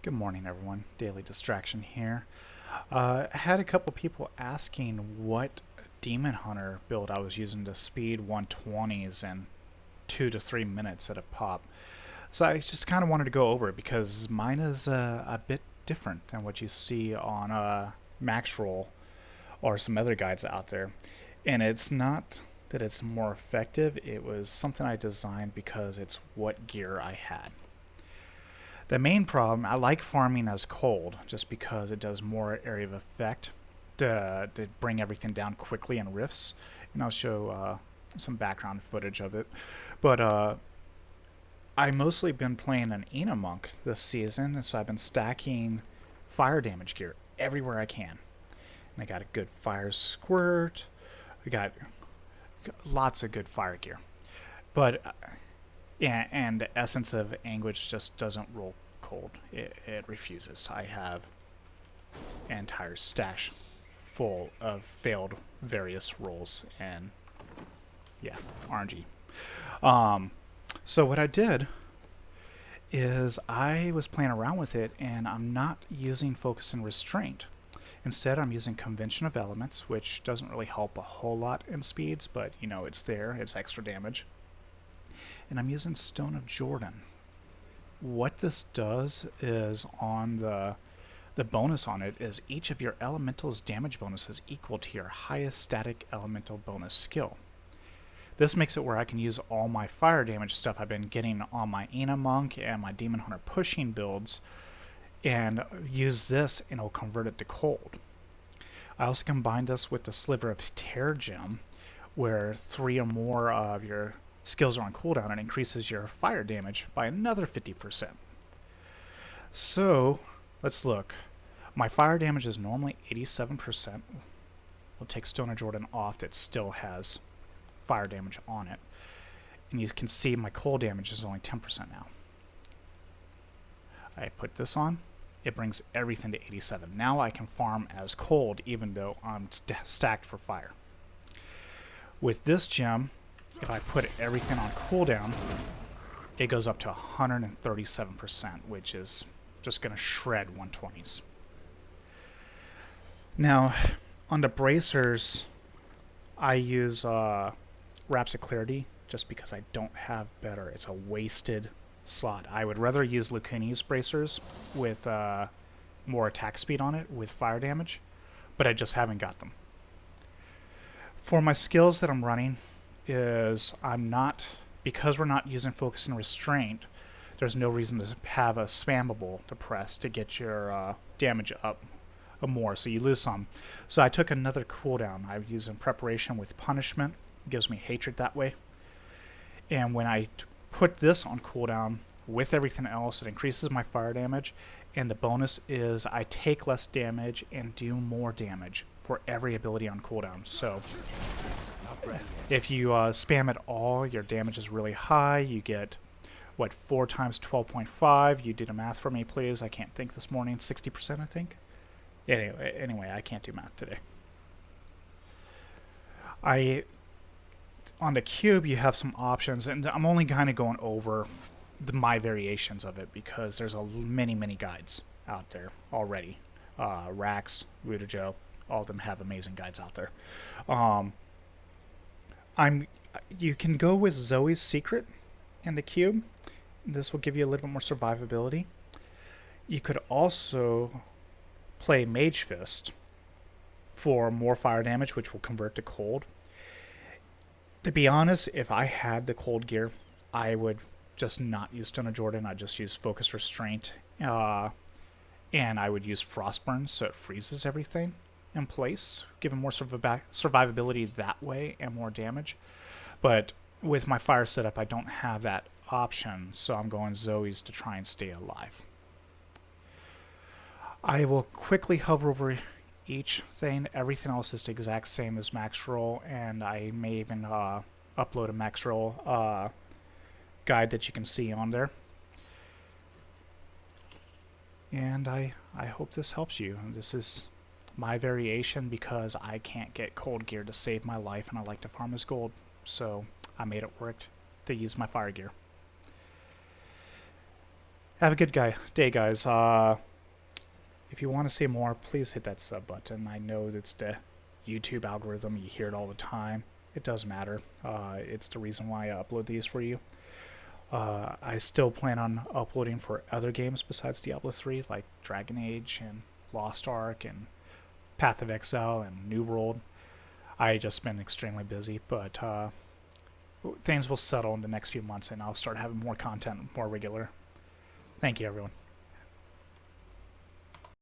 Good morning, everyone. Daily Distraction here. I had a couple people asking what Demon Hunter build I was using to speed 120s in 2 to 3 minutes at a pop. So I just kind of wanted to go over it because mine is a bit different than what you see on Max Roll or some other guides out there. And it's not that it's more effective, it was something I designed because it's what gear I had. The main problem, I like farming as cold just because it does more area of effect to bring everything down quickly in rifts. And I'll show some background footage of it. But I mostly been playing an Ina Monk this season, and so I've been stacking fire damage gear everywhere I can. And I got a good fire squirt. I got lots of good fire gear. But yeah, and the essence of Anguish just doesn't roll cold. It refuses. I have an entire stash full of failed various rolls and yeah, RNG. So what I did is I was playing around with it and I'm not using focus and restraint. Instead, I'm using convention of elements, which doesn't really help a whole lot in speeds, but you know, it's there, it's extra damage. And I'm using Stone of Jordan. What this does is on the bonus on it is each of your elemental's damage bonus is equal to your highest static elemental bonus skill. This makes it where I can use all my fire damage stuff I've been getting on my Ina Monk and my Demon Hunter pushing builds and use this and it'll convert it to cold. I also combined this with the Sliver of Tear gem where 3 or more of your skills are on cooldown and increases your fire damage by another 50%. So, let's look. My fire damage is normally 87%. We'll take Stone of Jordan off, it still has fire damage on it. And you can see my cold damage is only 10% now. I put this on, it brings everything to 87. Now I can farm as cold even though I'm stacked for fire. With this gem, if I put everything on cooldown, it goes up to 137%, which is just going to shred 120s. Now, on the bracers, I use Wraps of Clarity just because I don't have better. It's a wasted slot. I would rather use Lucuni's bracers with more attack speed on it with fire damage, but I just haven't got them. For my skills that I'm running, is because we're not using focus and restraint, there's no reason to have a spammable to press to get your damage up more, so you lose some. So I took another cooldown. I use in preparation with punishment, it gives me hatred that way. And when I put this on cooldown with everything else, it increases my fire damage, and the bonus is I take less damage and do more damage for every ability on cooldown. So if you spam it all, your damage is really high. You get, what, 4 times 12.5? You did a math for me, please. I can't think this morning. 60%, I think? Anyway, I can't do math today. On the cube, you have some options, and I'm only kind of going over my variations of it because there's many guides out there already. Rax, Rudajo, all of them have amazing guides out there. You can go with Zoe's Secret in the cube. This will give you a little bit more survivability. You could also play Mage Fist for more fire damage, which will convert to cold. To be honest, if I had the cold gear, I would just not use Stone of Jordan. I'd just use Focus Restraint, and I would use Frostburn so it freezes everything in place, giving more survivability that way and more damage. But with my fire setup, I don't have that option, so I'm going Zoe's to try and stay alive. I will quickly hover over each thing. Everything else is the exact same as Max Roll, and I may even upload a Max Roll guide that you can see on there. And I hope this helps you. This is my variation because I can't get cold gear to save my life, and I like to farm as gold, so I made it work to use my fire gear. Have a good day, guys. If you want to see more, please hit that sub button. I know it's the YouTube algorithm. You hear it all the time. It does matter. It's the reason why I upload these for you. I still plan on uploading for other games besides Diablo 3, like Dragon Age and Lost Ark and Path of Exile and New World. I just been extremely busy, but things will settle in the next few months and I'll start having more content more regular. Thank you, everyone.